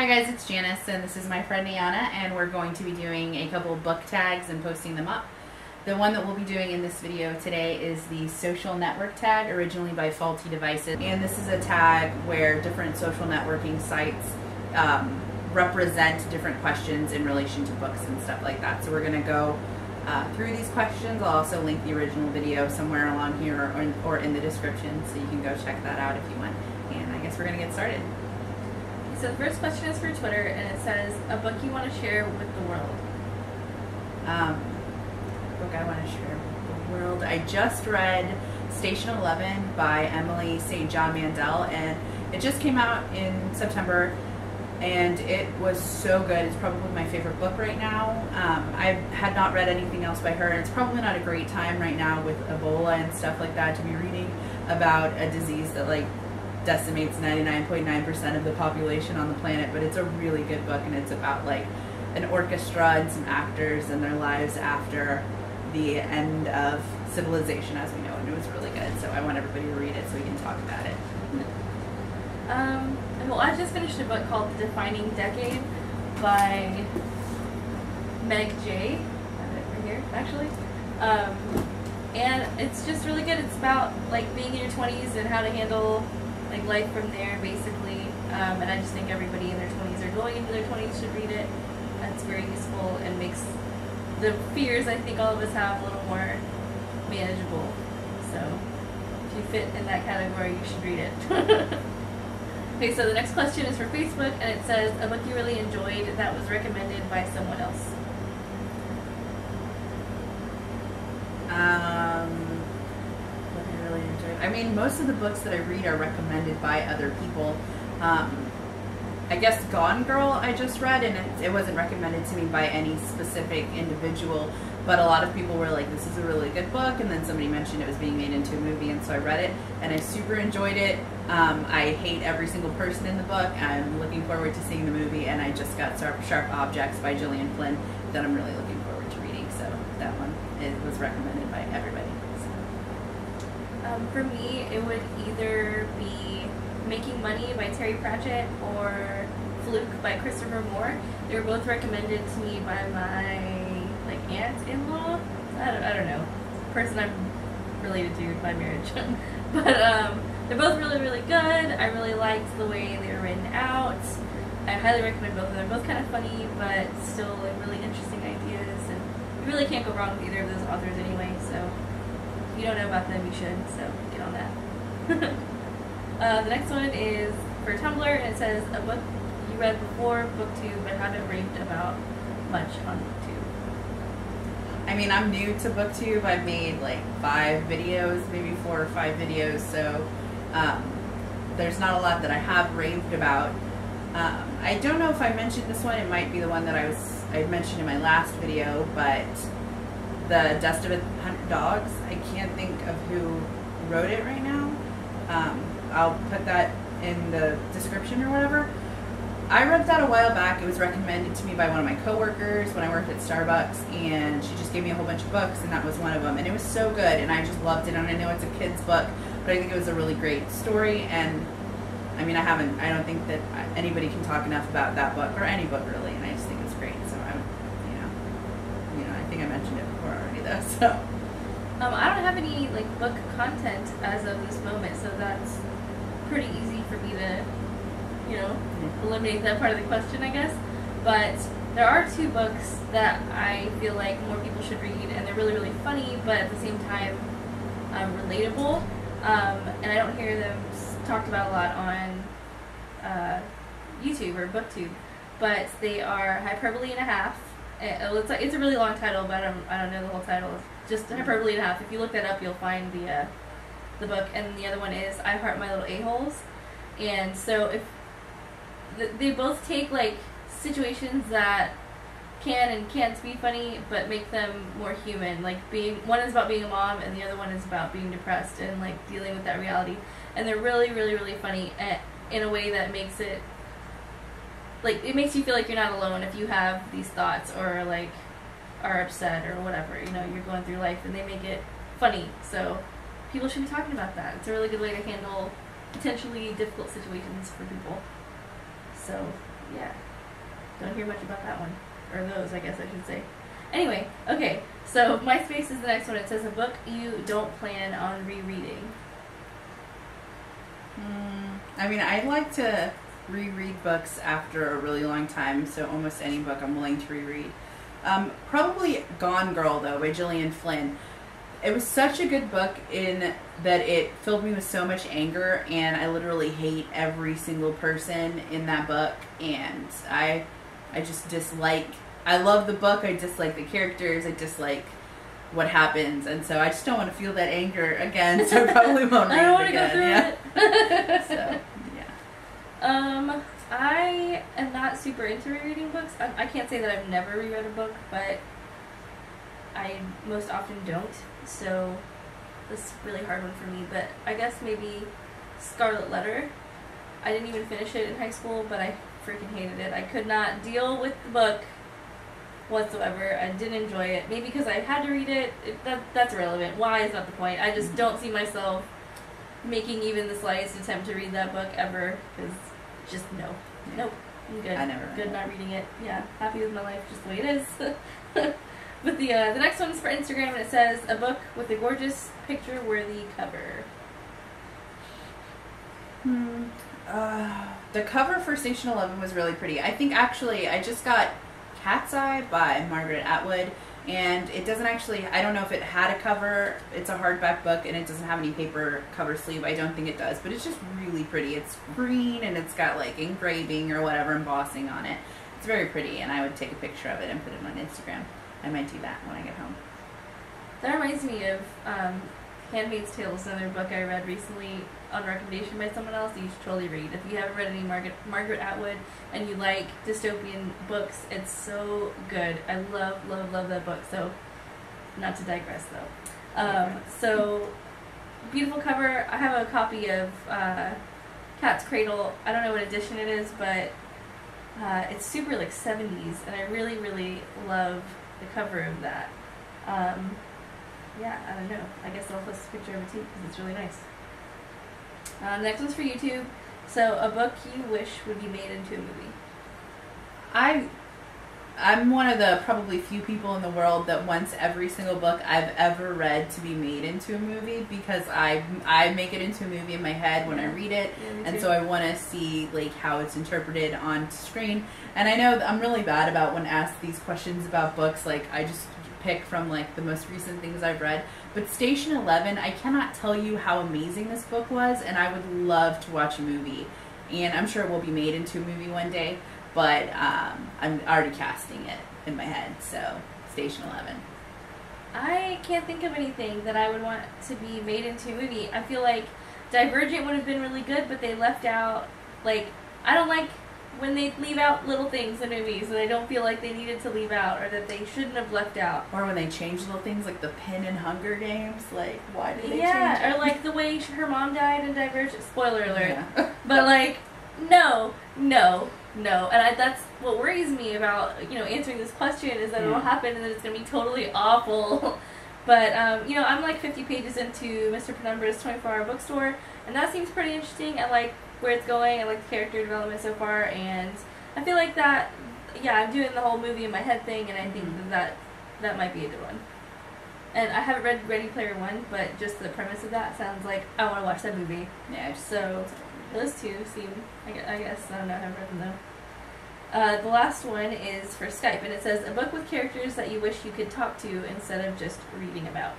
Hi guys, it's Janice and this is my friend Iana, and we're going to be doing a couple book tags and posting them up. The one that we'll be doing in this video today is the social network tag, originally by Faulty Devices. And this is a tag where different social networking sites represent different questions in relation to books and stuff like that. So we're going to go through these questions. I'll also link the original video somewhere along here or in the description, so you can go check that out if you want. And I guess we're going to get started. So the first question is for Twitter, and it says, a book you want to share with the world. Book I want to share with the world. I just read Station 11 by Emily St. John Mandel, and it just came out in September, and it was so good. It's probably my favorite book right now. I had not read anything else by her, and it's probably not a great time right now with Ebola and stuff like that to be reading about a disease that decimates 99.9% of the population on the planet, but it's a really good book, and it's about an orchestra and some actors and their lives after the end of civilization as we know it, and it was really good, so I want everybody to read it so we can talk about it. Well, I just finished a book called The Defining Decade by Meg J. I have it right here, actually. And it's just really good. It's about being in your 20s and how to handle life from there, basically. And I just think everybody in their 20s or going into their 20s should read it. It's very useful and makes the fears I think all of us have a little more manageable. So if you fit in that category, you should read it. Okay, so the next question is for Facebook, and it says, a book you really enjoyed that was recommended by someone else. I mean, most of the books that I read are recommended by other people. I guess Gone Girl I just read, and it wasn't recommended to me by any specific individual, but a lot of people were like, this is a really good book, and then somebody mentioned it was being made into a movie, and so I read it, and I super enjoyed it. I hate every single person in the book. I'm looking forward to seeing the movie, and I just got Sharp Objects by Gillian Flynn that I'm really looking forward to reading, so that one was recommended by everybody. For me, it would either be Making Money by Terry Pratchett or Fluke by Christopher Moore. They were both recommended to me by my aunt-in-law. I don't know, person I'm related to by marriage. But they're both really, really good. I really liked the way they were written out. I highly recommend both of them. They're both kind of funny, but still really interesting ideas, and you really can't go wrong with either of those authors anyway. So if you don't know about them, you should, so get on that. The next one is for Tumblr, and it says, a book you read before booktube but haven't raved about much on booktube. I mean, I'm new to booktube. I've made 5 videos, maybe 4 or 5 videos, so there's not a lot that I have raved about. I don't know if I mentioned this one. It might be the one that I mentioned in my last video, but The Dust of 100 Dogs. I can't think of who wrote it right now. I'll put that in the description or whatever. I read that a while back. It was recommended to me by one of my coworkers when I worked at Starbucks, and she just gave me a whole bunch of books, and that was one of them. And it was so good, and I just loved it. And I know it's a kid's book, but I think it was a really great story. And I mean, I don't think that anybody can talk enough about that book, or any book really, and I just think it's great. So I think I mentioned it before already though, so. I don't have any book content as of this moment, so that's pretty easy for me to, eliminate that part of the question, I guess. But there are 2 books that I feel like more people should read, and they're really, really funny, but at the same time, relatable. And I don't hear them talked about a lot on YouTube or booktube, but they are Hyperbole and a Half. It's a really long title, but I don't know the whole title. It's just Hyperbole and a Half. If you look that up, you'll find the book. And the other one is I Heart My Little A-Holes. And so if they both take situations that can and can't be funny, but make them more human. One is about being a mom, and the other one is about being depressed and dealing with that reality. And they're really, really, really funny in a way that makes it it makes you feel like you're not alone if you have these thoughts or are upset or whatever, you're going through life, and they make it funny. So people should be talking about that. It's a really good way to handle potentially difficult situations for people. So yeah. Don't hear much about that one. Or those, I guess I should say. Anyway, okay. So Myspace is the next one. It says a book you don't plan on rereading. I mean, I like to reread books after a really long time, so almost any book I'm willing to reread. Probably Gone Girl, though, by Gillian Flynn. It was such a good book in that it filled me with so much anger, and I literally hate every single person in that book, and I just dislike... I love the book, I dislike the characters, I dislike what happens, and so I just don't want to feel that anger again, so I probably won't read it again. So, yeah. I am not super into rereading books. I can't say that I've never reread a book, but I most often don't, so this is a really hard one for me, but I guess maybe Scarlet Letter. I didn't even finish it in high school, but I freaking hated it. I could not deal with the book whatsoever. I didn't enjoy it. Maybe because I had to read it. That's irrelevant. Why is not the point. I just don't see myself making even the slightest attempt to read that book ever, because just no. Nope. I'm good. I never good not reading it. Yeah. Happy with my life just the way it is. But the next one's for Instagram, and it says, a book with a gorgeous picture-worthy cover. The cover for Station 11 was really pretty. I think actually I just got Cat's Eye by Margaret Atwood, and it doesn't actually, I don't know if it had a cover. It's a hardback book, and it doesn't have any paper cover sleeve. I don't think it does, but it's just really pretty. It's green, and it's got like engraving or whatever embossing on it. It's very pretty, and I would take a picture of it and put it on Instagram. I might do that when I get home. That reminds me of Handmaid's Tale, another book I read recently on recommendation by someone else that you should totally read. If you haven't read any Margaret Atwood and you like dystopian books, it's so good. I love, love, love that book. So, not to digress though. So, beautiful cover. I have a copy of Cat's Cradle. I don't know what edition it is, but it's super like 70s, and I really, really love the cover of that. Yeah, I don't know. I guess I'll post a picture of it too because it's really nice. Next one's for YouTube. So, a book you wish would be made into a movie. I'm one of the probably few people in the world that wants every single book I've ever read to be made into a movie, because I make it into a movie in my head when I read it, and so I want to see like how it's interpreted on screen. And I know I'm really bad about when asked these questions about books, like I just pick from like the most recent things I've read. But Station 11, I cannot tell you how amazing this book was, and I would love to watch a movie. And I'm sure it will be made into a movie one day, but I'm already casting it in my head, so Station 11. I can't think of anything that I would want to be made into a movie. I feel like Divergent would have been really good, but they left out, like, I don't like when they leave out little things in movies that I don't feel like they needed to leave out, or that they shouldn't have left out. Or when they change little things like the pin in Hunger Games, like, why did they change it? Yeah, or like the way her mom died in Divergent. Spoiler alert. Yeah. But like, no. And that's what worries me about, answering this question, is that it'll happen and that it's going to be totally awful. But, I'm like 50 pages into Mr. Penumbra's 24-hour bookstore, and that seems pretty interesting. I like where it's going. I like the character development so far, and I feel like that, I'm doing the whole movie in my head thing, and I think that might be a good one. And I haven't read Ready Player One, but just the premise of that sounds like I want to watch that movie. Yeah. So those two seem, I guess, I don't know, I haven't read them though. The last one is for Skype, and it says, a book with characters that you wish you could talk to instead of just reading about.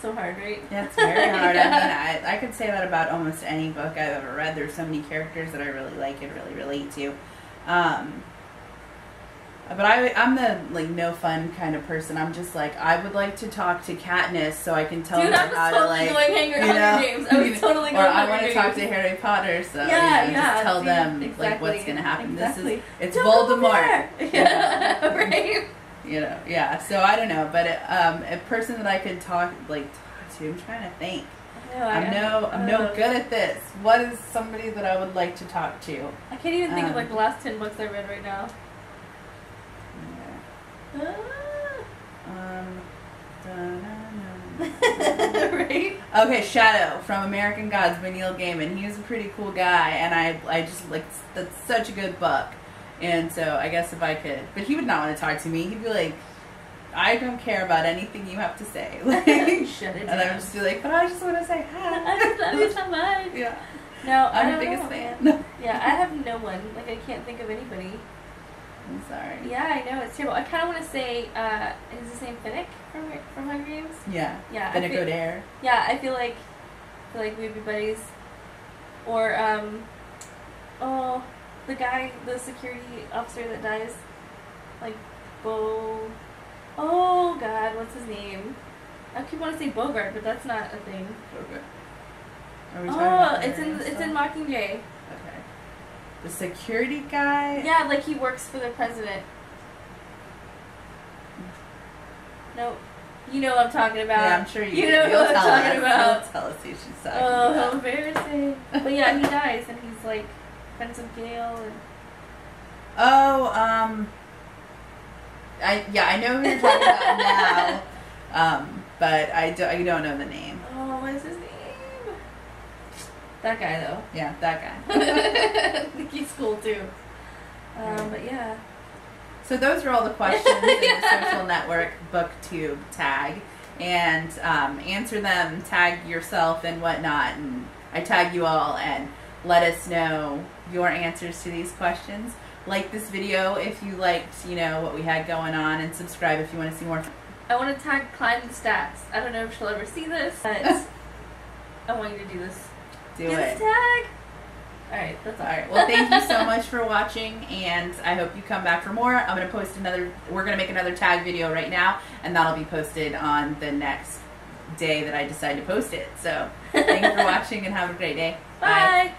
So hard, right? Yeah, it's very hard. I mean, I could say that about almost any book I've ever read. There's so many characters that I really like and really relate to. But I'm the, like, no fun kind of person. I'm just like, I would like to talk to Katniss so I can tell her how to, like, Hunger Games. I was totally going Or I want to talk to Harry Potter, so just tell them exactly, like what's going to happen. Exactly. It's Voldemort. Yeah, right. So I don't know, but a person that I could talk to, I'm trying to think. I'm no good at this. What is somebody that I would like to talk to? I can't even think of like the last 10 books I read right now. Right? Okay, Shadow from American Gods by Neil Gaiman. He was a pretty cool guy, and I just like, that's such a good book. And so I guess if I could, but he would not want to talk to me. He'd be like, I don't care about anything you have to say. Like, Shut it down. and I would just be like, but I just want to say hi. I just love you so much. Yeah. No, I'm I your don't biggest know, fan. man. Yeah, I have no one. Like, I can't think of anybody. I'm sorry. Yeah, I know, it's terrible. I kind of want to say, is his name Finnick from Hunger Games? Yeah. Yeah. Finnick Odair. Yeah, I feel like we'd be buddies. Or, oh, the guy, the security officer that dies. Like, oh, God, what's his name? I keep wanting to say Bogart, but that's not a thing. Okay. Are we talking about it's in Mockingjay. Okay. The security guy? Yeah, like he works for the president. No, you know what I'm talking about. Yeah, I'm sure you know you'll what I'm tell talking us. about. You'll tell us who she's talking Oh, about. how embarrassing. But yeah, he dies, and he's like friends with Gail. And Oh, I know who you're talking about now. But I don't know the name. oh, what is his name? That guy, though. Yeah, that guy. I think he's cool too. But yeah. So those are all the questions in the social network booktube tag, and answer them, tag yourself and whatnot, and I tag you all, and let us know your answers to these questions. Like this video if you liked, what we had going on, and subscribe if you want to see more. I want to tag Climb the Stats. I don't know if she'll ever see this, but I want you to do this. Do this it. tag. Alright, that's all. Alright, well, thank you so much for watching, and I hope you come back for more. I'm going to post we're going to make another tag video right now, and that'll be posted on the next day that I decide to post it. So, thank you for watching, and have a great day. Bye.